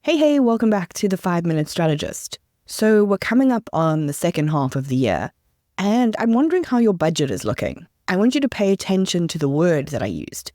Hey, welcome back to the 5-Minute Strategist. So we're coming up on the second half of the year, and I'm wondering how your budget is looking. I want you to pay attention to the word that I used.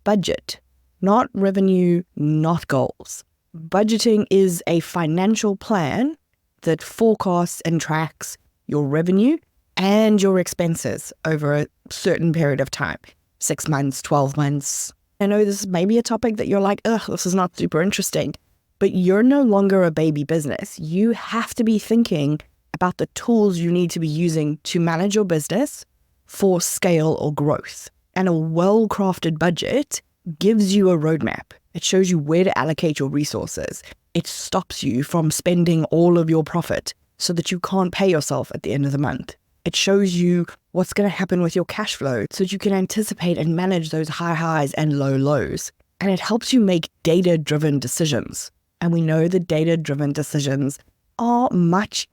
Budget, not revenue, not goals. Budgeting is a financial plan that forecasts and tracks your revenue and your expenses over a certain period of time, 6 months, 12 months. I know this may be a topic that you're like, this is not super interesting. But you're no longer a baby business. You have to be thinking about the tools you need to be using to manage your business for scale or growth. And a well-crafted budget gives you a roadmap. It shows you where to allocate your resources. It stops you from spending all of your profit so that you can't pay yourself at the end of the month. It shows you what's going to happen with your cash flow so that you can anticipate and manage those high highs and low lows. And it helps you make data-driven decisions. And we know that data-driven decisions are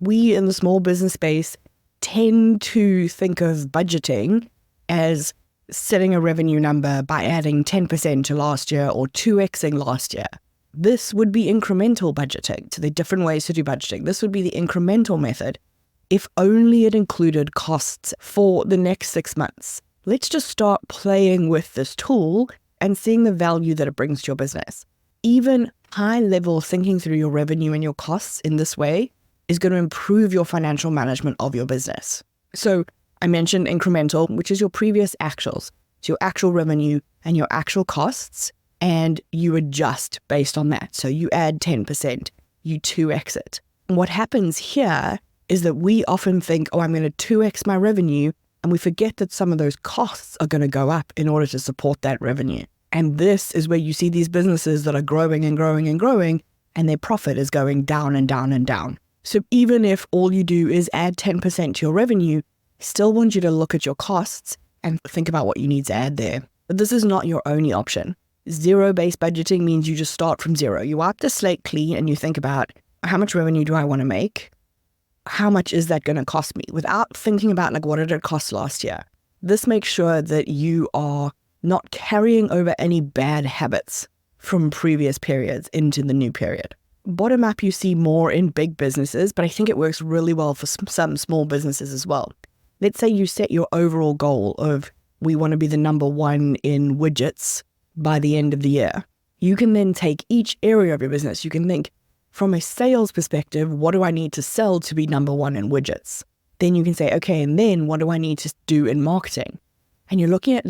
we in the small business space tend to think of budgeting as setting a revenue number by adding 10% to last year or 2xing last year. This would be incremental budgeting. So there are different ways to do budgeting. This would be the incremental method if only it included costs for the next 6 months. Let's just start playing with this tool and seeing the value that it brings to your business. Even high-level thinking through your revenue and your costs in this way is going to improve your financial management of your business. So I mentioned incremental, which is your previous actuals. It's your actual revenue and your actual costs, and you adjust based on that. So you add 10%, you 2x it. And what happens here is that we often think, I'm going to 2x my revenue, and we forget that some of those costs are going to go up in order to support that revenue. And this is where you see these businesses that are growing and growing and growing, and their profit is going down and down and down. So even if all you do is add 10% to your revenue, I still want you to look at your costs and think about what you need to add there. But this is not your only option. Zero-based budgeting means you just start from zero. You wipe the slate clean and you think about, how much revenue do I want to make? How much is that going to cost me? Without thinking about what did it cost last year? This makes sure that you are not carrying over any bad habits from previous periods into the new period. Bottom up you see more in big businesses, but I think it works really well for some small businesses as well. Let's say you set your overall goal of, we want to be the number one in widgets by the end of the year. You can then take each area of your business. You can think, from a sales perspective, what do I need to sell to be number one in widgets? Then you can say, okay, and then what do I need to do in marketing? And you're looking at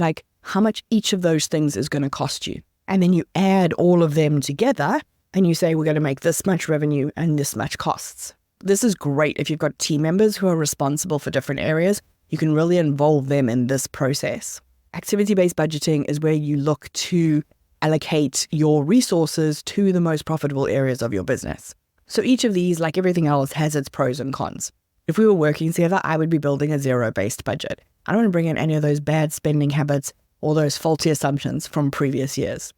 how much each of those things is going to cost you. And then you add all of them together and you say, we're going to make this much revenue and this much costs. This is great if you've got team members who are responsible for different areas. You can really involve them in this process. Activity-based budgeting is where you look to allocate your resources to the most profitable areas of your business. So each of these, like everything else, has its pros and cons. If we were working together, I would be building a zero-based budget. I don't want to bring in any of those bad spending habits or those faulty assumptions from previous years.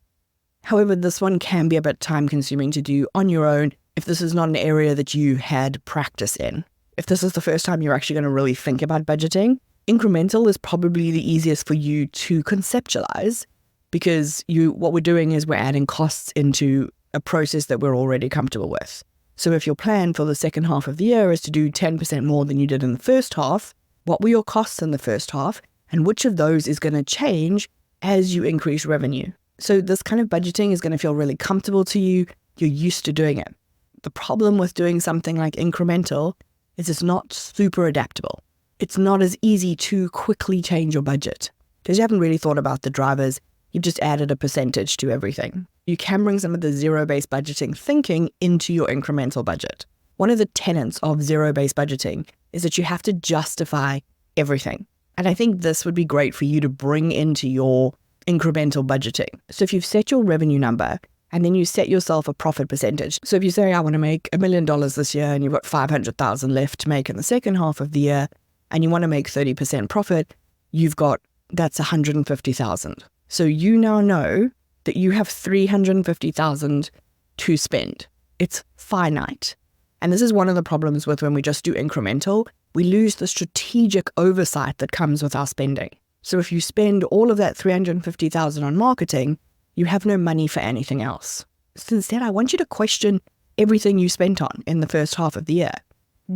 However, this one can be a bit time-consuming to do on your own if this is not an area that you had practice in. If this is the first time you're actually going to really think about budgeting, incremental is probably the easiest for you to conceptualize because what we're doing is we're adding costs into a process that we're already comfortable with. So if your plan for the second half of the year is to do 10% more than you did in the first half, what were your costs in the first half? And which of those is going to change as you increase revenue? So this kind of budgeting is going to feel really comfortable to you. You're used to doing it. The problem with doing something like incremental is it's not super adaptable. It's not as easy to quickly change your budget because you haven't really thought about the drivers. You've just added a percentage to everything. You can bring some of the zero-based budgeting thinking into your incremental budget. One of the tenets of zero-based budgeting is that you have to justify everything. And I think this would be great for you to bring into your incremental budgeting. So if you've set your revenue number and then you set yourself a profit percentage. So if you say, I want to make $1 million this year and you've got 500,000 left to make in the second half of the year and you want to make 30% profit, that's 150,000. So you now know that you have 350,000 to spend. It's finite. And this is one of the problems with when we just do incremental. We lose the strategic oversight that comes with our spending. So if you spend all of that 350,000 on marketing, you have no money for anything else. So instead, I want you to question everything you spent on in the first half of the year.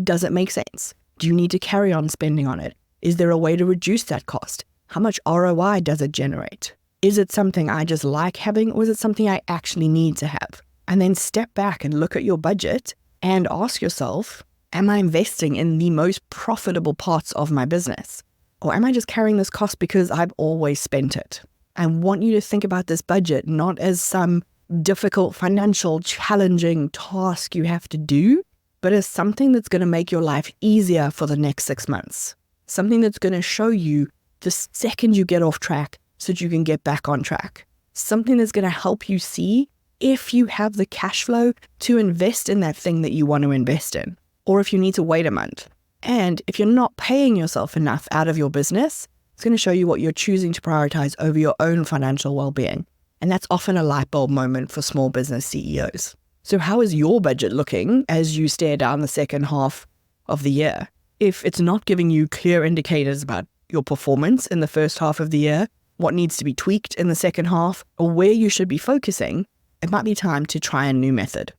Does it make sense? Do you need to carry on spending on it? Is there a way to reduce that cost? How much ROI does it generate? Is it something I just like having, or is it something I actually need to have? And then step back and look at your budget and ask yourself, am I investing in the most profitable parts of my business? Or am I just carrying this cost because I've always spent it? I want you to think about this budget not as some difficult, financial, challenging task you have to do, but as something that's going to make your life easier for the next 6 months. Something that's going to show you the second you get off track so that you can get back on track. Something that's going to help you see if you have the cash flow to invest in that thing that you want to invest in, or if you need to wait a month. And if you're not paying yourself enough out of your business, it's going to show you what you're choosing to prioritize over your own financial well-being. And that's often a light bulb moment for small business CEOs. So how is your budget looking as you stare down the second half of the year? If it's not giving you clear indicators about your performance in the first half of the year, what needs to be tweaked in the second half, or where you should be focusing, it might be time to try a new method.